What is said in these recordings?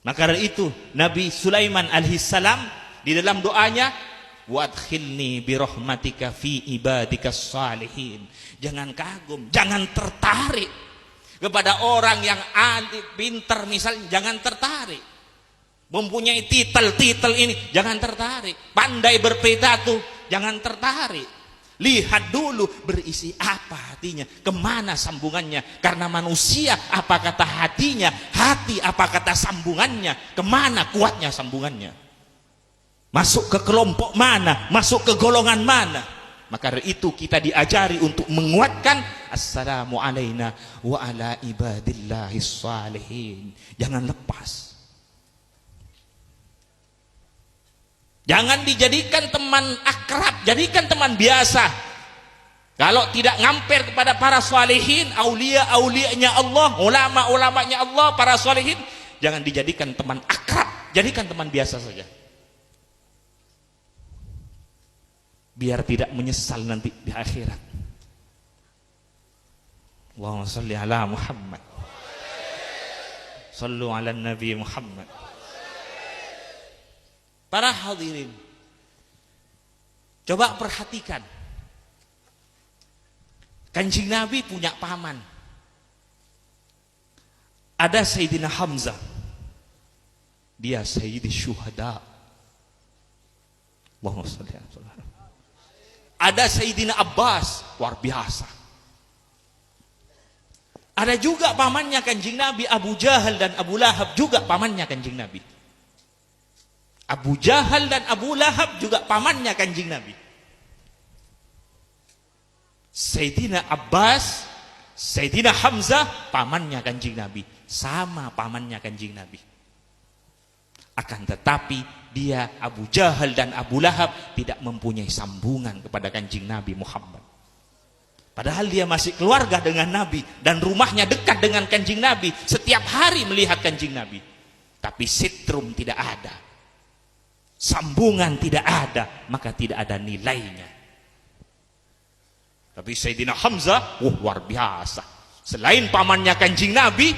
Maka dari itu Nabi Sulaiman alaihissalam di dalam doanya, "Wadkhilni birahmatika fi ibadikas salihin." Jangan kagum, jangan tertarik kepada orang yang alim, pintar misalnya, jangan tertarik. Mempunyai titel-titel ini, jangan tertarik. Pandai berpidato, jangan tertarik. Lihat dulu berisi apa hatinya, kemana sambungannya. Karena manusia apa kata hatinya, hati apa kata sambungannya, kemana kuatnya sambungannya, masuk ke kelompok mana, masuk ke golongan mana. Maka dari itu kita diajari untuk menguatkan assalamu alaina wa ala ibadillahis salihin. Jangan lepas. Jangan dijadikan teman akrab, jadikan teman biasa. Kalau tidak ngamper kepada para salihin, aulia-aulianya Allah, ulama-ulamanya Allah, para salihin, jangan dijadikan teman akrab, jadikan teman biasa saja. Biar tidak menyesal nanti di akhirat. Allahumma shalli ala Muhammad. Shallu ala Nabi Muhammad. Para hadirin, coba perhatikan. Kanjeng Nabi punya paman. Ada Sayyidina Hamzah. Dia Sayyidi Syuhada. Allahumma shalli ala Muhammad. Ada Sayyidina Abbas, luar biasa. Ada juga pamannya Kanjeng Nabi, Abu Jahal dan Abu Lahab juga pamannya Kanjeng Nabi. Abu Jahal dan Abu Lahab juga pamannya Kanjeng Nabi. Sayyidina Abbas, Sayyidina Hamzah pamannya Kanjeng Nabi, sama pamannya Kanjeng Nabi. Akan tetapi dia Abu Jahal dan Abu Lahab tidak mempunyai sambungan kepada Kanjeng Nabi Muhammad. Padahal dia masih keluarga dengan Nabi dan rumahnya dekat dengan Kanjeng Nabi, setiap hari melihat Kanjeng Nabi. Tapi sitrum tidak ada. Sambungan tidak ada, maka tidak ada nilainya. Tapi Sayyidina Hamzah, luar biasa. Selain pamannya Kanjeng Nabi,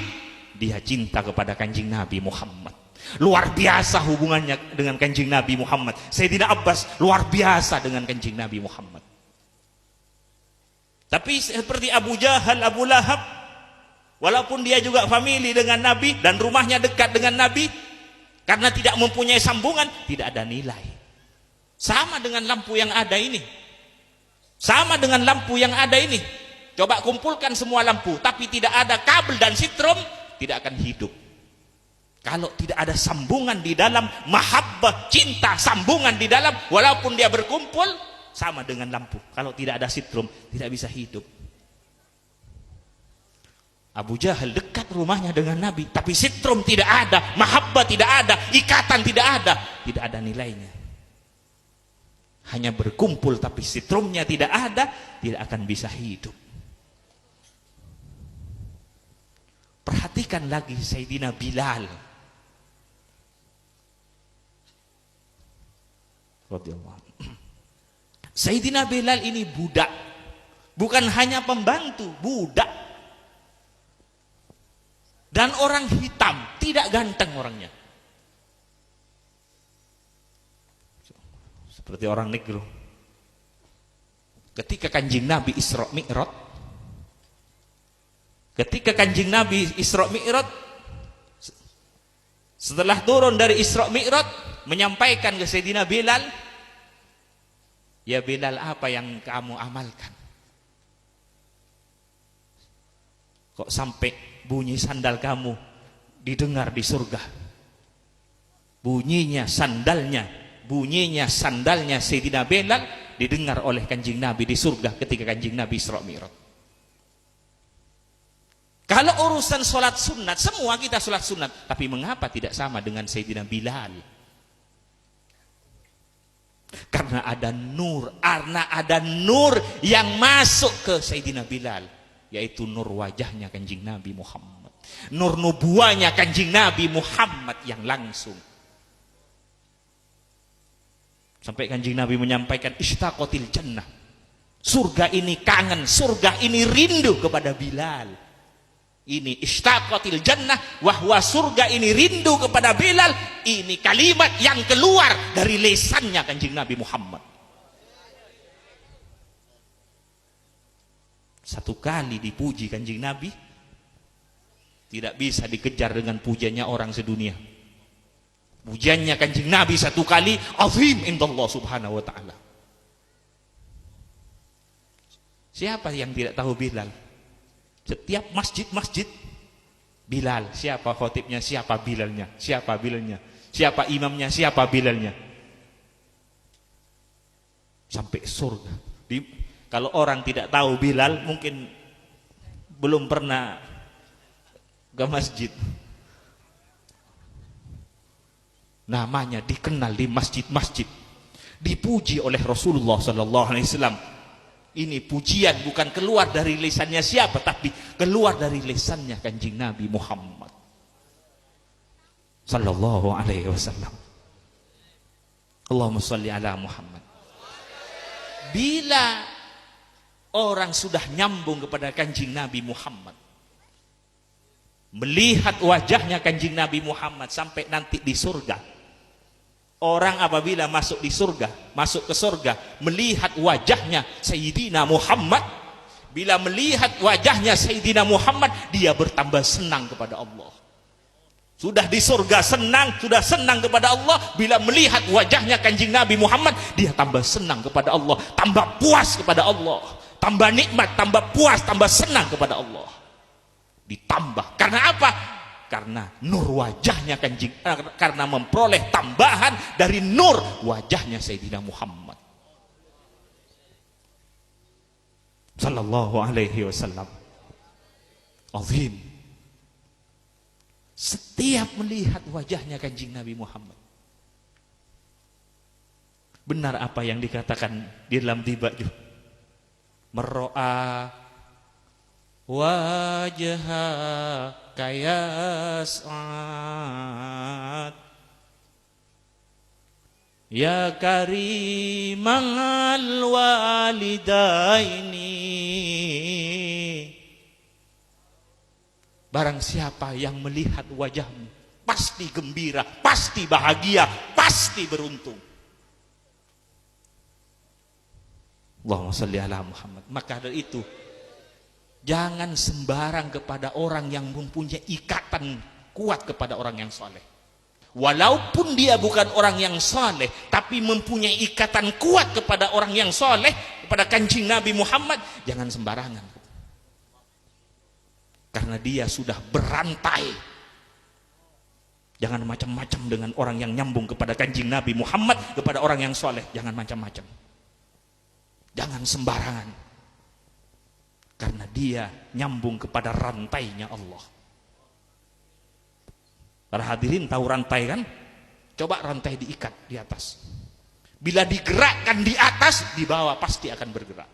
dia cinta kepada Kanjeng Nabi Muhammad. Luar biasa hubungannya dengan Kanjeng Nabi Muhammad. Sayyidina Abbas luar biasa dengan Kanjeng Nabi Muhammad. Tapi seperti Abu Jahal, Abu Lahab, walaupun dia juga famili dengan Nabi dan rumahnya dekat dengan Nabi, karena tidak mempunyai sambungan, tidak ada nilai. Sama dengan lampu yang ada ini. Sama dengan lampu yang ada ini. Coba kumpulkan semua lampu, tapi tidak ada kabel dan sitrom, tidak akan hidup. Kalau tidak ada sambungan di dalam, mahabbah, cinta, sambungan di dalam, walaupun dia berkumpul, sama dengan lampu. Kalau tidak ada sitrom, tidak bisa hidup. Abu Jahal dekat rumahnya dengan Nabi, tapi sitrom tidak ada, mahabbah tidak ada, ikatan tidak ada nilainya. Hanya berkumpul tapi sitrumnya tidak ada, tidak akan bisa hidup. Perhatikan lagi Sayyidina Bilal Sayyidina Bilal ini budak, bukan hanya pembantu, budak. Dan orang hitam, tidak ganteng orangnya. Seperti orang negro. Ketika Kanjeng Nabi Isra Mi'raj, setelah turun dari Isra Mi'raj, menyampaikan ke Sayyidina Bilal, "Ya Bilal, apa yang kamu amalkan? Kok sampai bunyi sandal kamu didengar di surga?" Bunyinya sandalnya Sayyidina Bilal didengar oleh Kanjeng Nabi di surga ketika Kanjeng Nabi Isra Mi'raj. Kalau urusan sholat sunat, semua kita sholat sunat, tapi mengapa tidak sama dengan Sayyidina Bilal? Karena ada nur yang masuk ke Sayyidina Bilal, yaitu nur wajahnya Kanjeng Nabi Muhammad, nur nubuahnya Kanjeng Nabi Muhammad yang langsung. Sampai Kanjeng Nabi menyampaikan, "Ishtaqatil jannah." Surga ini kangen, surga ini rindu kepada Bilal. Ini ishtaqatil jannah, wahwa surga ini rindu kepada Bilal. Ini kalimat yang keluar dari lisannya Kanjeng Nabi Muhammad. Satu kali dipuji Kanjeng Nabi, tidak bisa dikejar dengan pujiannya orang sedunia. Pujiannya Kanjeng Nabi satu kali azim indallah subhanahu wa ta'ala. Siapa yang tidak tahu Bilal? Setiap masjid-masjid Bilal, siapa khotibnya, siapa Bilalnya, siapa Bilalnya, siapa imamnya, siapa Bilalnya, sampai surga. Kalau orang tidak tahu Bilal, mungkin belum pernah ke masjid. Namanya dikenal di masjid-masjid, dipuji oleh Rasulullah Sallallahu Alaihi Wasallam. Ini pujian bukan keluar dari lisannya siapa, tapi keluar dari lisannya Kanjeng Nabi Muhammad Sallallahu Alaihi Wasallam. Allahumma sholli ala Muhammad. Bila orang sudah nyambung kepada Kanjeng Nabi Muhammad, melihat wajahnya Kanjeng Nabi Muhammad sampai nanti di surga. Orang apabila masuk di surga, masuk ke surga, melihat wajahnya Sayyidina Muhammad, bila melihat wajahnya Sayyidina Muhammad, dia bertambah senang kepada Allah. Sudah di surga senang, sudah senang kepada Allah, bila melihat wajahnya Kanjeng Nabi Muhammad, dia tambah senang kepada Allah, tambah puas kepada Allah, tambah nikmat, tambah puas, tambah senang kepada Allah. Ditambah. Karena apa? Karena nur wajahnya Kanjeng, karena memperoleh tambahan dari nur wajahnya Sayyidina Muhammad Sallallahu Alaihi Wasallam. Azim. Setiap melihat wajahnya Kanjeng Nabi Muhammad, benar apa yang dikatakan di dalam Dibaju, mero'a wajha kayas'ad ya karimal walidaini. Barang siapa yang melihat wajahmu, pasti gembira, pasti bahagia, pasti beruntung. Allahumma sholli ala Muhammad. Maka dari itu, jangan sembarang kepada orang yang mempunyai ikatan kuat kepada orang yang soleh. Walaupun dia bukan orang yang soleh, tapi mempunyai ikatan kuat kepada orang yang soleh, kepada Kanjeng Nabi Muhammad, jangan sembarangan. Karena dia sudah berantai. Jangan macam-macam dengan orang yang nyambung kepada Kanjeng Nabi Muhammad, kepada orang yang soleh. Jangan macam-macam. Jangan sembarangan. Karena dia nyambung kepada rantainya Allah. Para hadirin tahu rantai kan? Coba rantai diikat di atas. Bila digerakkan di atas, di bawah pasti akan bergerak.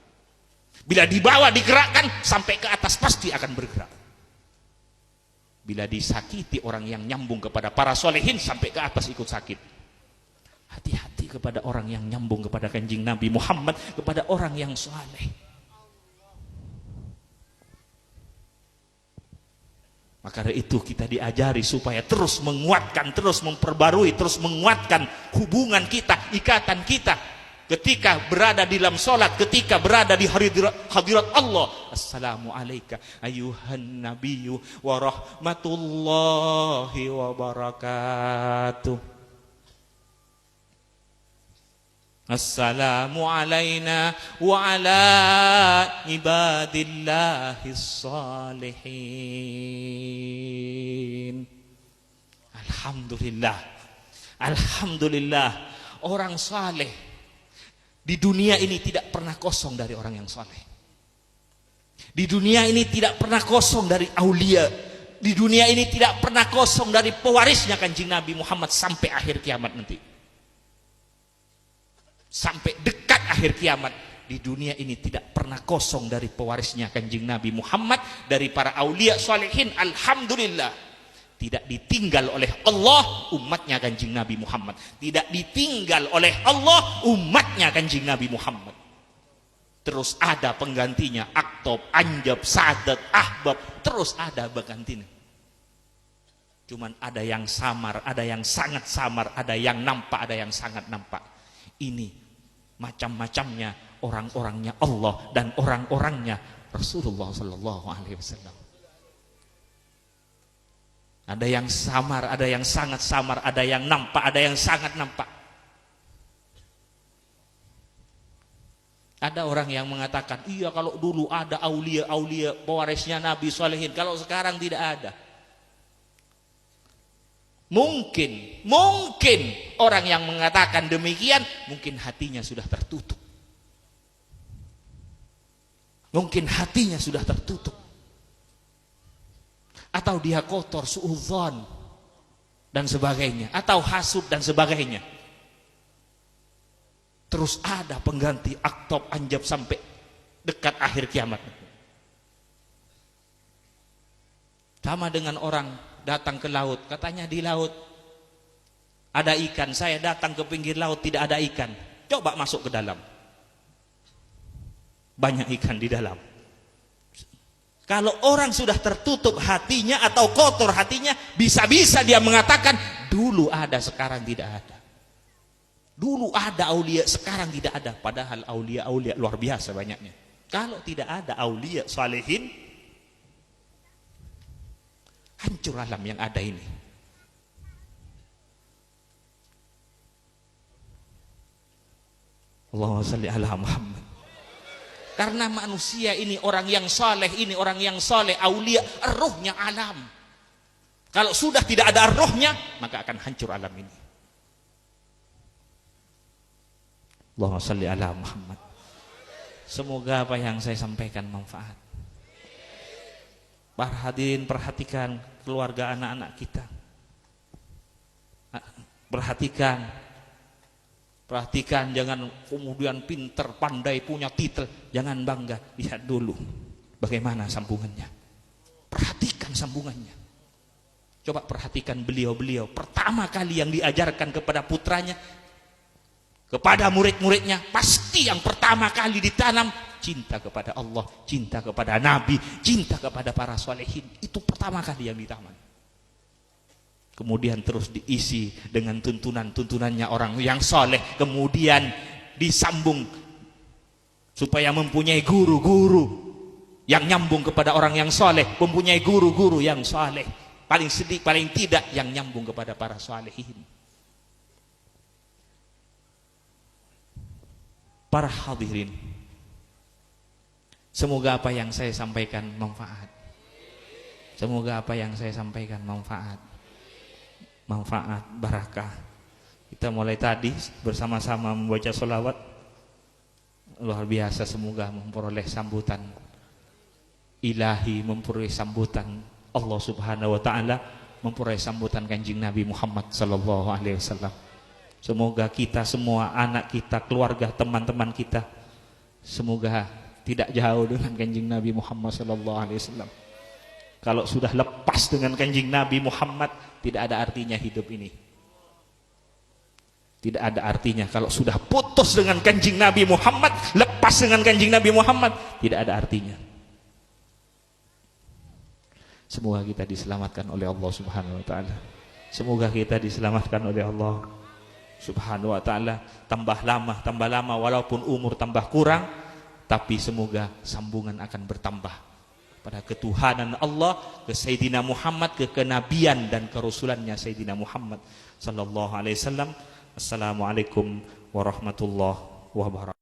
Bila di bawah digerakkan, sampai ke atas pasti akan bergerak. Bila disakiti orang yang nyambung kepada para solehin, sampai ke atas ikut sakit. Hati-hati kepada orang yang nyambung kepada Kanjeng Nabi Muhammad, kepada orang yang soleh. Maka dari itu kita diajari supaya terus menguatkan, terus memperbarui, terus menguatkan hubungan kita, ikatan kita. Ketika berada di dalam sholat, ketika berada di hadirat Allah. Assalamualaikum ayuhan nabiyyu wa rahmatullahi wa barakatuh. Assalamu alayna wa ala ibadillahis salihin. Alhamdulillah. Alhamdulillah. Orang saleh di dunia ini tidak pernah kosong dari orang yang saleh. Di dunia ini tidak pernah kosong dari aulia. Di dunia ini tidak pernah kosong dari pewarisnya Kanjeng Nabi Muhammad sampai akhir kiamat nanti. Sampai dekat akhir kiamat, di dunia ini tidak pernah kosong dari pewarisnya Kanjeng Nabi Muhammad, dari para aulia salihin. Alhamdulillah, tidak ditinggal oleh Allah umatnya Kanjeng Nabi Muhammad. Tidak ditinggal oleh Allah umatnya Kanjeng Nabi Muhammad. terus ada penggantinya, aktob, anjab, sadat, ahbab, terus ada penggantinya. Cuman ada yang samar, ada yang sangat samar, ada yang nampak, ada yang sangat nampak. Ini macam-macamnya orang-orangnya Allah dan orang-orangnya Rasulullah Sallallahu Alaihi Wasallam. Ada yang samar, ada yang sangat samar, ada yang nampak, ada yang sangat nampak. Ada orang yang mengatakan, iya kalau dulu ada aulia-aulia pewarisnya Nabi Salihin, kalau sekarang tidak ada. Mungkin orang yang mengatakan demikian, mungkin hatinya sudah tertutup. Mungkin hatinya sudah tertutup. Atau dia kotor, suudzon dan sebagainya, atau hasud dan sebagainya. Terus ada pengganti aktob, anjab sampai dekat akhir kiamat. Sama dengan orang datang ke laut, katanya di laut ada ikan, saya datang ke pinggir laut tidak ada ikan. Coba masuk ke dalam, banyak ikan di dalam. Kalau orang sudah tertutup hatinya atau kotor hatinya, bisa-bisa dia mengatakan dulu ada, sekarang tidak ada. Dulu ada aulia, sekarang tidak ada. Padahal aulia-aulia luar biasa banyaknya. Kalau tidak ada aulia salihin, hancur alam yang ada ini. Allahumma shalli ala Muhammad. Karena manusia ini orang yang soleh, ini orang yang soleh, aulia, rohnya alam. Kalau sudah tidak ada rohnya, maka akan hancur alam ini. Allahumma shalli ala Muhammad. Semoga apa yang saya sampaikan manfaat. Para hadirin, perhatikan keluarga anak-anak kita. Perhatikan, jangan kemudian pinter, pandai, punya titel, jangan bangga. Lihat dulu bagaimana sambungannya. Perhatikan sambungannya. Coba perhatikan beliau-beliau. Pertama kali yang diajarkan kepada putranya, kepada murid-muridnya, pasti yang pertama kali ditanam cinta kepada Allah, cinta kepada Nabi, cinta kepada para solehin. Itu pertama kali yang ditanam. Kemudian terus diisi dengan tuntunan-tuntunannya orang yang soleh. Kemudian disambung supaya mempunyai guru-guru yang nyambung kepada orang yang soleh, mempunyai guru-guru yang soleh. Paling sedikit, paling tidak yang nyambung kepada para solehin. Para hadirin, semoga apa yang saya sampaikan manfaat. Semoga apa yang saya sampaikan manfaat, barakah. Kita mulai tadi bersama-sama membaca sholawat, luar biasa. Semoga memperoleh sambutan ilahi, memperoleh sambutan Allah Subhanahu wa Ta'ala, memperoleh sambutan Kanjeng Nabi Muhammad Sallallahu Alaihi Wasallam. Semoga kita semua, anak kita, keluarga, teman-teman kita, semoga tidak jauh dengan Kanjeng Nabi Muhammad Sallallahu Alaihi Wasallam. Kalau sudah lepas dengan Kanjeng Nabi Muhammad, tidak ada artinya hidup ini. Tidak ada artinya. Kalau sudah putus dengan Kanjeng Nabi Muhammad, lepas dengan Kanjeng Nabi Muhammad, tidak ada artinya. Semoga kita diselamatkan oleh Allah Subhanahu wa Ta'ala. Semoga kita diselamatkan oleh Allah Subhanahu wa Ta'ala. Tambah lama, walaupun umur tambah kurang, tapi semoga sambungan akan bertambah pada ketuhanan Allah, ke Sayyidina Muhammad, ke kenabian dan kerasulannya Sayyidina Muhammad sallallahu alaihi wasallam. Assalamualaikum warahmatullahi wabarakatuh.